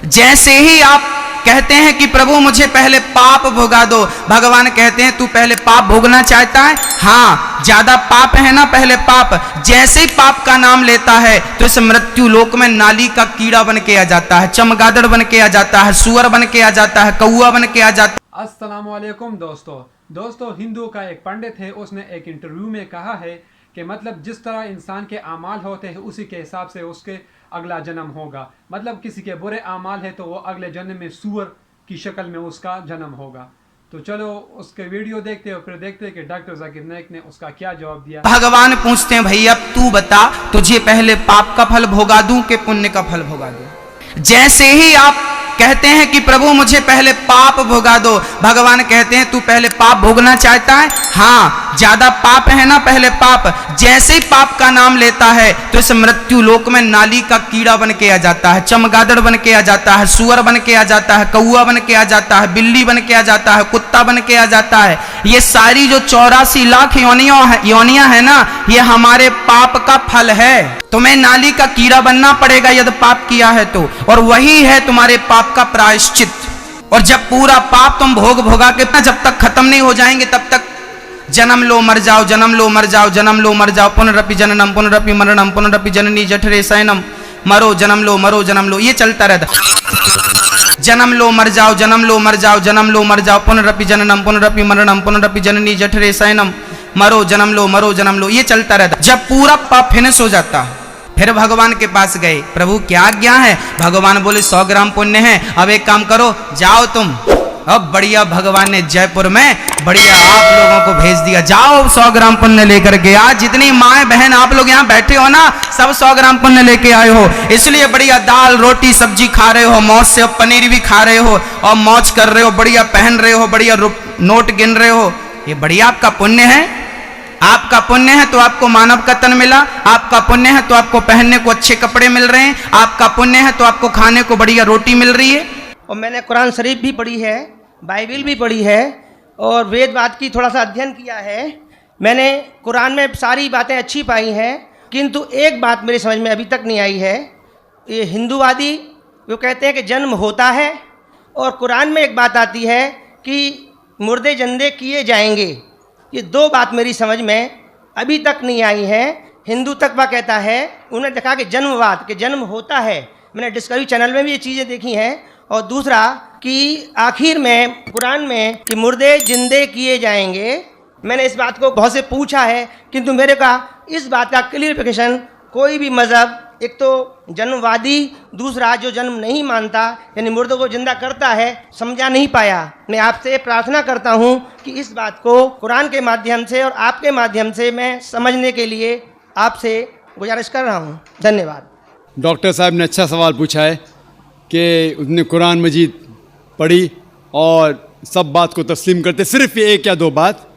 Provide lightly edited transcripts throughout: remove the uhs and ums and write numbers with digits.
जैसे ही आप कहते हैं कि प्रभु मुझे पहले पाप भोगा दो, भगवान कहते हैं तू पहले पाप भोगना चाहता है? हाँ, ज्यादा पाप है ना, पहले पाप। जैसे ही पाप का नाम लेता है तो इस मृत्यु लोक में नाली का कीड़ा बन के आ जाता है, चमगादड़ बन के आ जाता है, सुअर बन के आ जाता है, कौआ बन के आ जाता है। अस्सलाम वालेकुम दोस्तों, हिंदू का एक पंडित है, उसने एक इंटरव्यू में कहा है कि मतलब जिस तरह इंसान के आमाल होते हैं उसी के हिसाब से उसके अगला जन्म होगा। मतलब किसी के बुरे आमाल है तो वो अगले जन्म में सूअर की शक्ल में उसका जन्म होगा। तो चलो उसके वीडियो देखते हैं और फिर देखते हैं कि डॉक्टर जाकिर नाइक ने उसका क्या जवाब दिया। भगवान पूछते हैं भैया तू बता, तुझे पहले पाप का फल भोगा दूं कि पुण्य का फल भोगा दूं? जैसे ही आप कहते हैं कि प्रभु मुझे पहले पाप भोगा दो, भगवान कहते हैं तू पहले पाप भोगना चाहता है? हाँ, ज्यादा पाप है ना, पहले पाप। जैसे ही पाप का नाम लेता है तो इस मृत्यु लोक में नाली का कीड़ा बन के आ जाता है, चमगादड़ बन के आ जाता है, सुअर बन के आ जाता है, कौआ बन के आ जाता है, बिल्ली बन के आ जाता है, कुत्ता बन के आ जाता है। ये सारी जो 84 लाख योनियां है ना, ये हमारे पाप का फल है। तुम्हें नाली का कीड़ा बनना पड़ेगा यदि पाप किया है तो, और वही है तुम्हारे पाप का प्रायश्चित। और जब पूरा पाप तुम भोगा के जब तक खत्म नहीं हो जाएंगे तब तक जन्म लो मर जाओ, जन्म लो मर जाओ, जन्म लो मर जाओ, पुनरपि जननम पुनरपि मरणम पुनरपि जननी जठरे शयनम, मरो जन्म लो मरो जन्म लो, ये चलता रहता। जन्म लो मर जाओ, जन्म लो मर जाओ, जन्म लो मर जाओ, पुनरपि जननम पुनरपि मरणम पुनरपि जननी जठरे शयनम, मरो जन्म लो मरो जन्म लो, ये चलता रहता। जब पूरा पाप फिनिश हो जाता फिर भगवान के पास गए, प्रभु क्या आज्ञा है? भगवान बोले 100 ग्राम पुण्य है, अब एक काम करो जाओ तुम। अब बढ़िया भगवान ने जयपुर में बढ़िया आप लोगों को भेज दिया, जाओ 100 ग्राम पुण्य लेकर के। आज जितनी माए बहन आप लोग यहाँ बैठे हो ना, सब 100 ग्राम पुण्य लेके आए हो, इसलिए बढ़िया दाल रोटी सब्जी खा रहे हो, मौज से पनीर भी खा रहे हो और मौज कर रहे हो, बढ़िया पहन रहे हो, बढ़िया नोट गिन रहे हो। ये बढ़िया आपका पुण्य है। आपका पुण्य है तो आपको मानव का तन मिला, आपका पुण्य है तो आपको पहनने को अच्छे कपड़े मिल रहे हैं, आपका पुण्य है तो आपको खाने को बढ़िया रोटी मिल रही है। और मैंने कुरान शरीफ भी पढ़ी है, बाइबिल भी पढ़ी है और वेदवाद की थोड़ा सा अध्ययन किया है। मैंने कुरान में सारी बातें अच्छी पाई हैं, किंतु एक बात मेरी समझ में अभी तक नहीं आई है। ये हिंदूवादी वो कहते हैं कि जन्म होता है, और कुरान में एक बात आती है कि मुर्दे जिंदे किए जाएंगे। ये दो बात मेरी समझ में अभी तक नहीं आई है। हिंदू तकवा कहता है, उन्हें देखा कि जन्मवाद के जन्म होता है, मैंने डिस्कवरी चैनल में भी ये चीज़ें देखी हैं। और दूसरा कि आखिर में कुरान में कि मुर्दे जिंदे किए जाएंगे। मैंने इस बात को बहुत से पूछा है, किंतु मेरे का इस बात का क्लियरिफिकेशन कोई भी मज़हब, एक तो जन्मवादी, दूसरा जो जन्म नहीं मानता यानी मुर्दों को जिंदा करता है, समझा नहीं पाया। मैं आपसे प्रार्थना करता हूँ कि इस बात को कुरान के माध्यम से और आपके माध्यम से मैं समझने के लिए आपसे गुजारिश कर रहा हूँ। धन्यवाद। डॉक्टर साहब ने अच्छा सवाल पूछा है कि उसने कुरान मजीद पढ़ी और सब बात को तस्लीम करते, सिर्फ ये 1 या 2 बात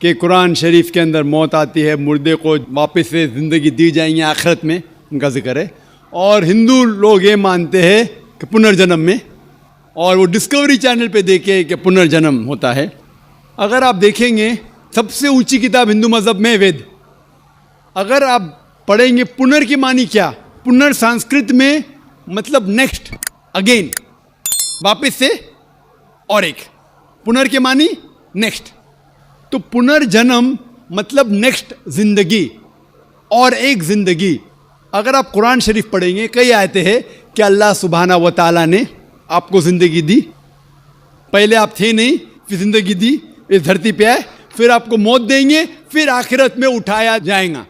कि कुरान शरीफ के अंदर मौत आती है, मुर्दे को वापस से ज़िंदगी दी जाएंगी आखिरत में, उनका जिक्र है। और हिंदू लोग ये मानते हैं कि पुनर्जन्म में, और वो डिस्कवरी चैनल पे देखे कि पुनर्जन्म होता है। अगर आप देखेंगे सबसे ऊंची किताब हिंदू मज़हब में वेद, अगर आप पढ़ेंगे पुनर की मानी क्या, पुनर संस्कृत में मतलब नेक्स्ट, अगेन, वापस से, और एक पुनर के मानी नेक्स्ट। तो पुनर्जन्म मतलब नेक्स्ट जिंदगी और एक जिंदगी। अगर आप कुरान शरीफ पढ़ेंगे, कई आयते हैं कि अल्लाह सुब्हाना व तआला ने आपको ज़िंदगी दी, पहले आप थे नहीं, फिर ज़िंदगी दी, इस धरती पे आए, फिर आपको मौत देंगे, फिर आखिरत में उठाया जाएगा।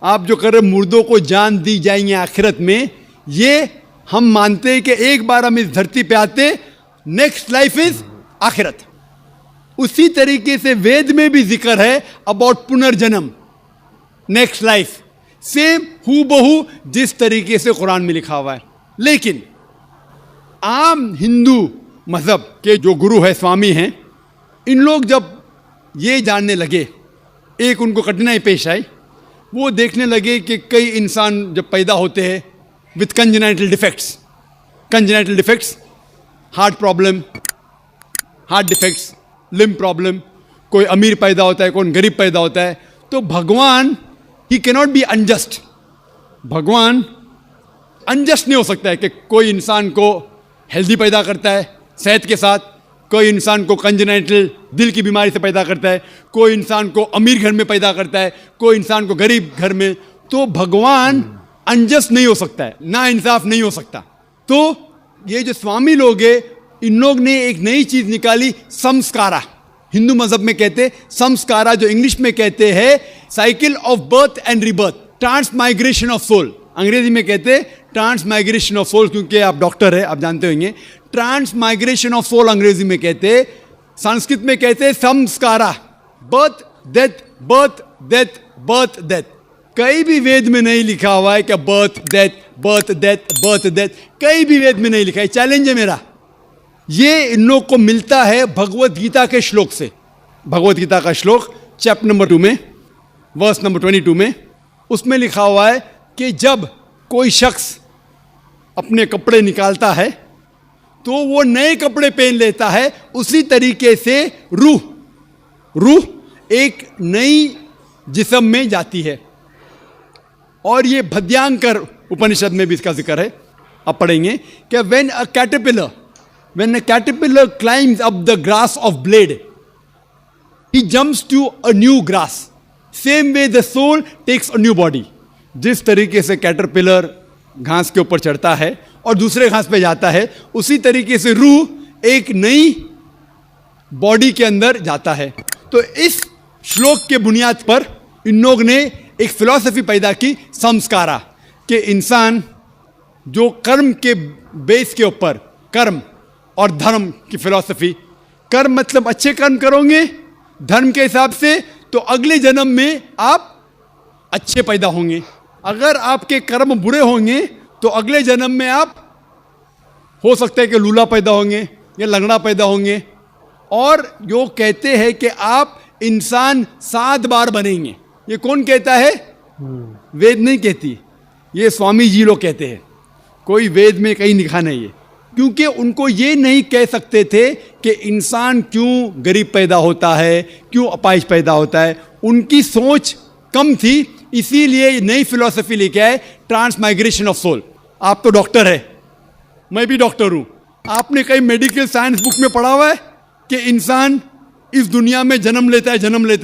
आप जो कर रहे मुर्दों को जान दी जाएंगे आखिरत में, ये हम मानते हैं कि एक बार हम इस धरती पे आते, नेक्स्ट लाइफ इज आखिरत। उसी तरीके से वेद में भी जिक्र है अबाउट पुनर्जन्म, नेक्स्ट लाइफ, सेम हूबहू जिस तरीके से कुरान में लिखा हुआ है। लेकिन आम हिंदू मज़हब के जो गुरु है, स्वामी हैं, इन लोग जब ये जानने लगे, एक उनको कठिनाई पेश आई, वो देखने लगे कि कई इंसान जब पैदा होते हैं with congenital defects, heart problem, heart defects, limb problem, कोई अमीर पैदा होता है, कोई गरीब पैदा होता है, तो भगवान ही कैनॉट बी अनजस्ट। भगवान अनजस्ट नहीं हो सकता है कि कोई इंसान को हेल्दी पैदा करता है सेहत के साथ, कोई इंसान को कंजेनाइटल दिल की बीमारी से पैदा करता है, कोई इंसान को अमीर घर में पैदा करता है, कोई इंसान को गरीब घर में। तो भगवान अनजस्ट नहीं हो सकता है, ना इंसाफ नहीं हो सकता। तो ये जो स्वामी लोग हैं, इन लोग ने एक नई चीज निकाली, संस्कारा। हिंदू मजहब में कहते संस्कारा, जो इंग्लिश में कहते हैं cycle of birth and rebirth, transmigration of soul. अंग्रेजी में कहते ट्रांसमाइग्रेशन ऑफ सोल, क्योंकि आप डॉक्टर है, आप जानते होंगे। ट्रांसमाइग्रेशन ऑफ सोल अंग्रेजी में कहते, संस्कृत में कहते संस्कारा, birth death birth death birth death. कहीं भी वेद में नहीं लिखा हुआ है कि birth death birth death birth death, कहीं भी वेद में नहीं लिखा है। चैलेंज है मेरा, ये इन लोग को मिलता है भगवत गीता के श्लोक से। भगवत गीता का श्लोक चैप्टर नंबर 2 में वर्स नंबर 22 में, उसमें लिखा हुआ है कि जब कोई शख्स अपने कपड़े निकालता है तो वो नए कपड़े पहन लेता है, उसी तरीके से रूह एक नई जिस्म में जाती है। और ये भद्यांकर उपनिषद में भी इसका जिक्र है, आप पढ़ेंगे कि when a caterpillar climbs up the grass of blade, he jumps to a new grass. Same way the soul takes a new body. जिस तरीके से कैटरपिलर घास के ऊपर चढ़ता है और दूसरे घास पे जाता है, उसी तरीके से रूह एक नई बॉडी के अंदर जाता है। तो इस श्लोक के बुनियाद पर इन लोग ने एक फिलॉसफी पैदा की, संस्कारा, कि इंसान जो कर्म के बेस के ऊपर, कर्म और धर्म की फिलॉसफी, कर्म मतलब अच्छे कर्म करोगे धर्म के हिसाब से तो अगले जन्म में आप अच्छे पैदा होंगे। अगर आपके कर्म बुरे होंगे तो अगले जन्म में आप हो सकता है कि लूला पैदा होंगे या लंगड़ा पैदा होंगे। और जो कहते हैं कि आप इंसान 7 बार बनेंगे, ये कौन कहता है? वेद नहीं कहती, ये स्वामी जी लोग कहते हैं। कोई वेद में कहीं लिखा नहीं है, क्योंकि उनको ये नहीं कह सकते थे कि इंसान क्यों गरीब पैदा होता है, क्यों अपाहिज पैदा होता है। उनकी सोच कम थी, इसीलिए नई फिलॉसफी लेके आए, ट्रांसमाइग्रेशन ऑफ सोल। आप तो डॉक्टर है, मैं भी डॉक्टर हूँ। आपने कहीं मेडिकल साइंस बुक में पढ़ा हुआ है कि इंसान इस दुनिया में जन्म लेता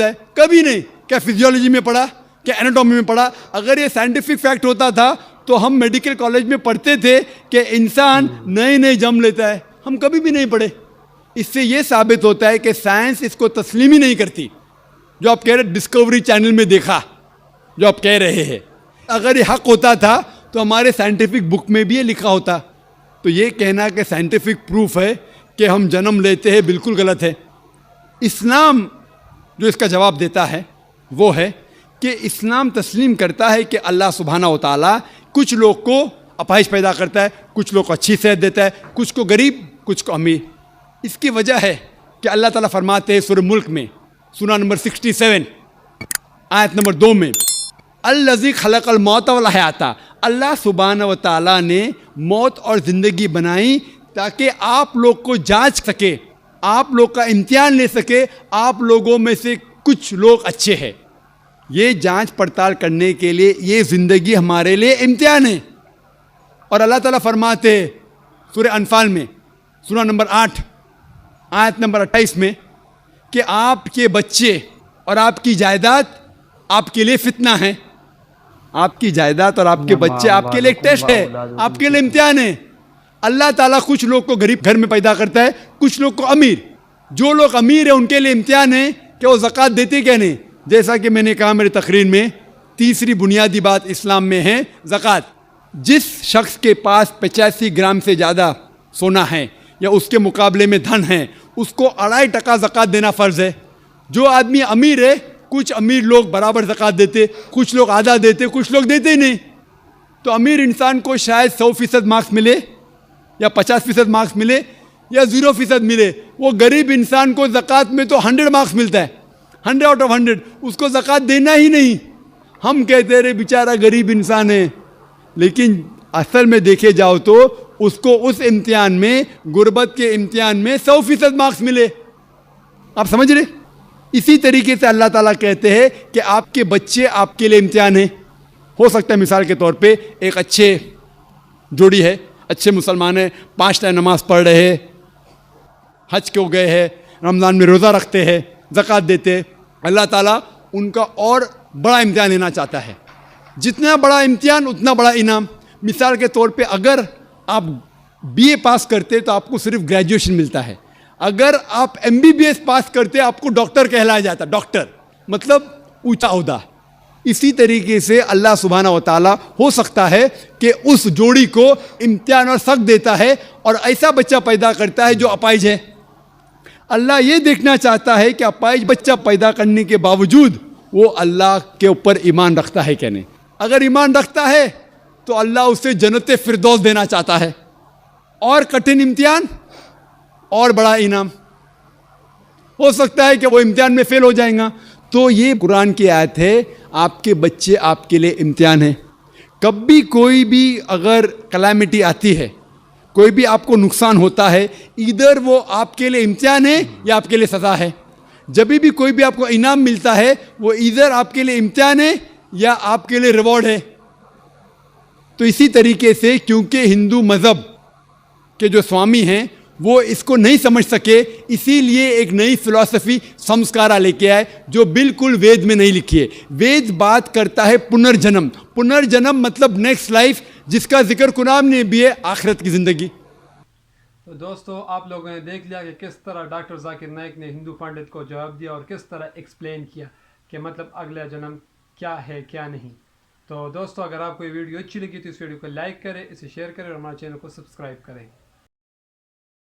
है? कभी नहीं। क्या फिजियोलॉजी में पढ़ा, क्या एनाटॉमी में पढ़ा? अगर ये साइंटिफिक फैक्ट होता था तो हम मेडिकल कॉलेज में पढ़ते थे कि इंसान नए जन्म लेता है। हम कभी भी नहीं पढ़े। इससे ये साबित होता है कि साइंस इसको तस्लीम ही नहीं करती। जो आप कह रहे डिस्कवरी चैनल में देखा, जो आप कह रहे हैं, अगर ये हक होता था तो हमारे साइंटिफिक बुक में भी ये लिखा होता। तो ये कहना कि साइंटिफिक प्रूफ है कि हम जन्म लेते हैं, बिल्कुल गलत है। इस्लाम जो इसका जवाब देता है वो है कि इस्लाम तस्लीम करता है कि अल्लाह सुब्हाना व तआला कुछ लोग को अपाहिज पैदा करता है, कुछ लोग को अच्छी सेहत देता है, कुछ को गरीब, कुछ को अमीर। इसकी वजह है कि अल्लाह ताला फरमाते हैं सूरह मुल्क में, सूरा नंबर 67 आयत नंबर 2 में, अल्लज़ी खलक़ल मौत वल हयाता, अल्लाह सुब्हाना व तआला ने मौत और ज़िंदगी बनाई ताकि आप लोग को जांच सके, आप लोग का इम्तिहान ले सके, आप लोगों में से कुछ लोग अच्छे हैं। ये जांच पड़ताल करने के लिए ये ज़िंदगी हमारे लिए इम्तिहान है। और अल्लाह ताला फरमाते हैं सूरह अनफाल में, सूरा नंबर 8 आयत नंबर 28 में, कि आपके बच्चे और आपकी जायदाद आपके लिए फितना है। आपकी जायदाद और आपके बच्चे आपके लिए एक टेस्ट है, आपके लिए इम्तिहान है। अल्लाह ताला कुछ लोग को गरीब घर में पैदा करता है, कुछ लोग को अमीर। जो लोग अमीर है उनके लिए इम्तिहान है कि वो ज़कात देते क्या नहीं। जैसा कि मैंने कहा मेरी तकरीर में, तीसरी बुनियादी बात इस्लाम में है ज़कात। जिस शख्स के पास 85 ग्राम से ज़्यादा सोना है या उसके मुकाबले में धन है, उसको 2.5% ज़कात देना फ़र्ज़ है। जो आदमी अमीर है, कुछ अमीर लोग बराबर ज़कात देते, कुछ लोग आधा देते, कुछ लोग देते ही नहीं। तो अमीर इंसान को शायद 100% मार्क्स मिले या 50% मार्क्स मिले या 0% मिले। वो गरीब इंसान को ज़कात में तो 100 मार्क्स मिलता है, 100 आउट ऑफ 100। उसको ज़कात देना ही नहीं। हम कहते रहे बेचारा गरीब इंसान है, लेकिन असल में देखे जाओ तो उसको उस इम्तिहान में, गुर्बत के इम्तिहान में 100% मार्क्स मिले। आप समझ रहे? इसी तरीके से अल्लाह ताला कहते हैं कि आपके बच्चे आपके लिए इम्तिहान है। हो सकता है मिसाल के तौर पे एक अच्छे जोड़ी है, अच्छे मुसलमान हैं, 5 टाइम नमाज पढ़ रहे हैं, हज को गए हैं, रमज़ान में रोज़ा रखते हैं, ज़कात देते हैं, अल्लाह ताला उनका और बड़ा इम्तिहान लेना चाहता है। जितना बड़ा इम्तिहान उतना बड़ा इनाम। मिसाल के तौर पे अगर आप बीए पास करते तो आपको सिर्फ ग्रेजुएशन मिलता है, अगर आप एमबीबीएस पास करते आपको डॉक्टर कहलाया जाता, डॉक्टर मतलब ऊंचा ओहदा। इसी तरीके से अल्लाह सुब्हाना व तआला हो सकता है कि उस जोड़ी को इम्तिहान और सख्त देता है और ऐसा बच्चा पैदा करता है जो अपाहिज है। अल्लाह ये देखना चाहता है कि अपाहिज बच्चा पैदा करने के बावजूद वो अल्लाह के ऊपर ईमान रखता है क्या नहीं। अगर ईमान रखता है तो अल्लाह उसे जन्नत फिरदौस देना चाहता है, और कठिन इम्तिहान और बड़ा इनाम। हो सकता है कि वो इम्तिहान में फेल हो जाएगा। तो ये कुरान की आयत है, आपके बच्चे आपके लिए इम्तिहान है। कभी कोई भी अगर कलामिटी आती है, कोई भी आपको नुकसान होता है, इधर वो आपके लिए इम्तिहान है या आपके लिए सज़ा है। जब भी कोई भी आपको इनाम मिलता है वो इधर आपके लिए इम्तिहान है या आपके लिए रिवॉर्ड है। तो इसी तरीके से क्योंकि हिंदू मज़हब के जो स्वामी हैं वो इसको नहीं समझ सके, इसीलिए एक नई फिलॉसफी संस्कारा लेके आए जो बिल्कुल वेद में नहीं लिखी है। वेद बात करता है पुनर्जन्म। पुनर्जन्म मतलब नेक्स्ट लाइफ, जिसका जिक्र कुरान ने भी है, आखिरत की ज़िंदगी। तो दोस्तों, आप लोगों ने देख लिया कि किस तरह डॉक्टर जाकिर नाइक ने हिंदू पंडित को जवाब दिया और किस तरह एक्सप्लेन किया कि मतलब अगला जन्म क्या है क्या नहीं। तो दोस्तों, अगर आपको ये वीडियो अच्छी लगी तो इस वीडियो को लाइक करें, इसे शेयर करें और हमारे चैनल को सब्सक्राइब करें।